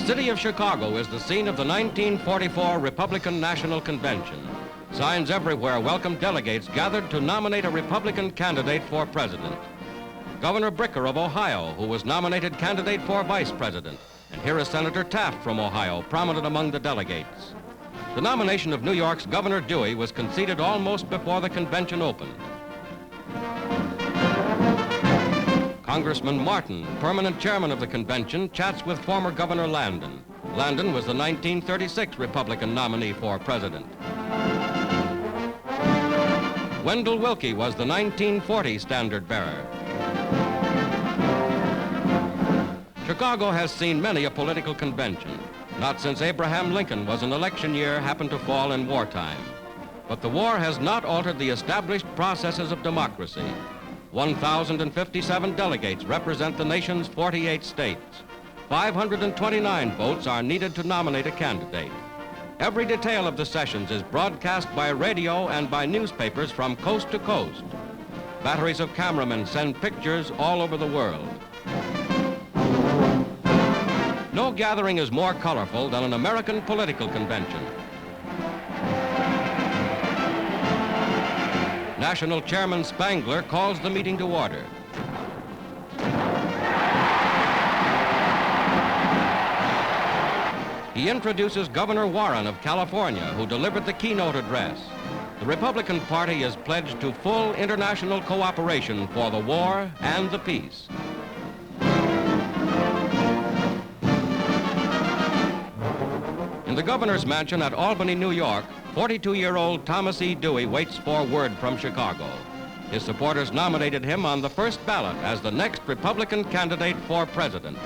city of Chicago is the scene of the 1944 Republican National Convention. Signs everywhere welcome delegates gathered to nominate a Republican candidate for president. Governor Bricker of Ohio, who was nominated candidate for vice president. And here is Senator Taft from Ohio, prominent among the delegates. The nomination of New York's Governor Dewey was conceded almost before the convention opened. Congressman Martin, permanent chairman of the convention, chats with former Governor Landon. Landon was the 1936 Republican nominee for president. Wendell Willkie was the 1940 standard bearer. Chicago has seen many a political convention. Not since Abraham Lincoln was an election year happened to fall in wartime. But the war has not altered the established processes of democracy. 1,057 delegates represent the nation's 48 states. 529 votes are needed to nominate a candidate. Every detail of the sessions is broadcast by radio and by newspapers from coast to coast. Batteries of cameramen send pictures all over the world. No gathering is more colorful than an American political convention. National Chairman Spangler calls the meeting to order. He introduces Governor Warren of California, who delivered the keynote address. The Republican Party is pledged to full international cooperation for the war and the peace. In the governor's mansion at Albany, New York, 42-year-old Thomas E. Dewey waits for word from Chicago. His supporters nominated him on the first ballot as the next Republican candidate for president.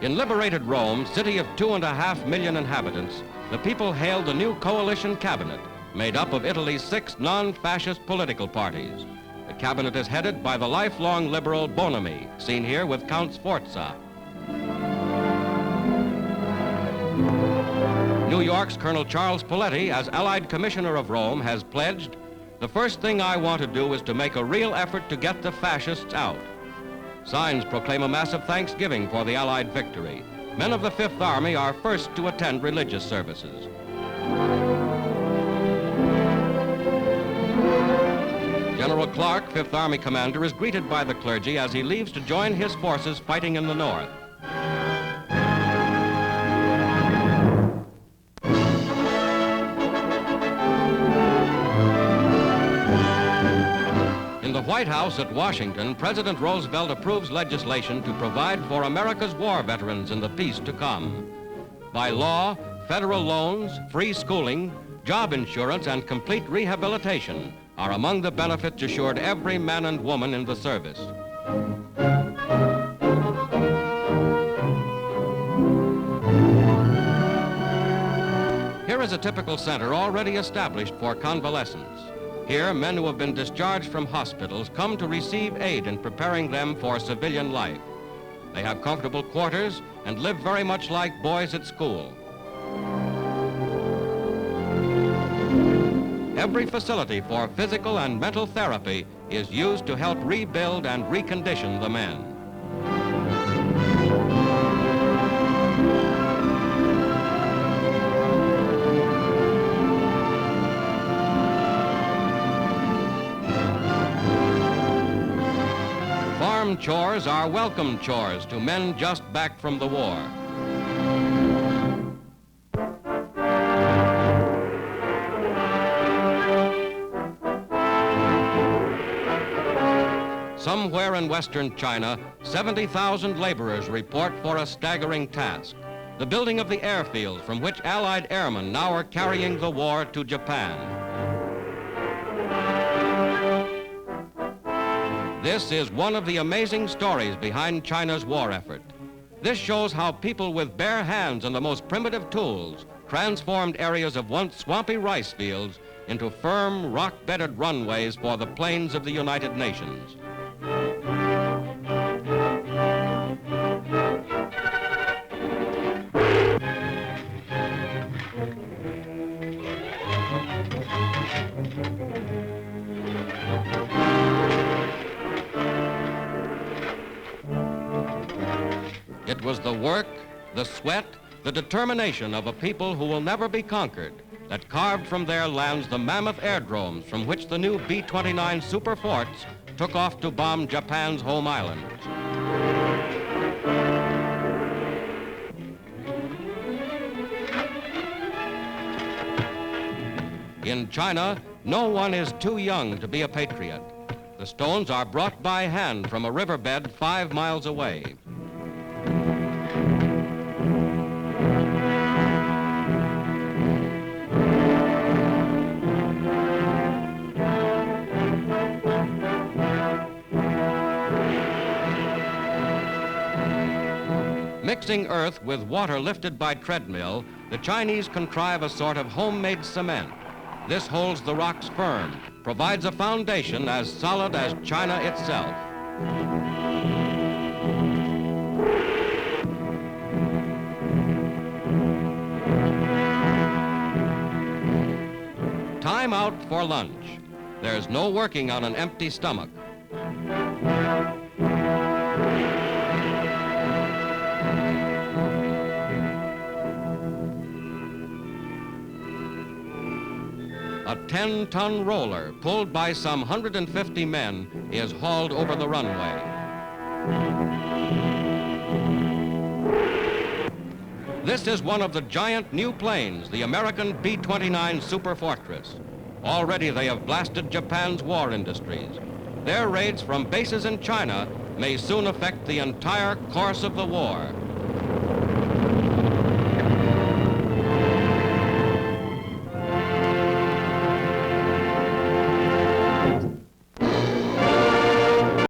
In liberated Rome, city of 2.5 million inhabitants, the people hailed the new coalition cabinet, made up of Italy's 6 non-fascist political parties. The cabinet is headed by the lifelong liberal Bonomi, seen here with Count Sforza. New York's Colonel Charles Paletti, as Allied Commissioner of Rome, has pledged, "The first thing I want to do is to make a real effort to get the fascists out." Signs proclaim a massive thanksgiving for the Allied victory. Men of the Fifth Army are first to attend religious services. General Clark, Fifth Army commander, is greeted by the clergy as he leaves to join his forces fighting in the north. In the White House at Washington, President Roosevelt approves legislation to provide for America's war veterans in the peace to come. By law, federal loans, free schooling, job insurance, and complete rehabilitation are among the benefits assured every man and woman in the service. Here is a typical center already established for convalescents. Here, men who have been discharged from hospitals come to receive aid in preparing them for civilian life. They have comfortable quarters and live very much like boys at school. Every facility for physical and mental therapy is used to help rebuild and recondition the men. Farm chores are welcome chores to men just back from the war. Somewhere in western China, 70,000 laborers report for a staggering task: the building of the airfield from which Allied airmen now are carrying the war to Japan. This is one of the amazing stories behind China's war effort. This shows how people with bare hands and the most primitive tools transformed areas of once swampy rice fields into firm, rock-bedded runways for the planes of the United Nations. It was the work, the sweat, the determination of a people who will never be conquered that carved from their lands the mammoth airdromes from which the new B-29 super forts took off to bomb Japan's home islands. In China, no one is too young to be a patriot. The stones are brought by hand from a riverbed 5 miles away. Mixing earth with water lifted by treadmill, the Chinese contrive a sort of homemade cement. This holds the rocks firm, provides a foundation as solid as China itself. Time out for lunch. There's no working on an empty stomach. A 10-ton roller, pulled by some 150 men, is hauled over the runway. This is one of the giant new planes, the American B-29 Super Fortress. Already they have blasted Japan's war industries. Their raids from bases in China may soon affect the entire course of the war.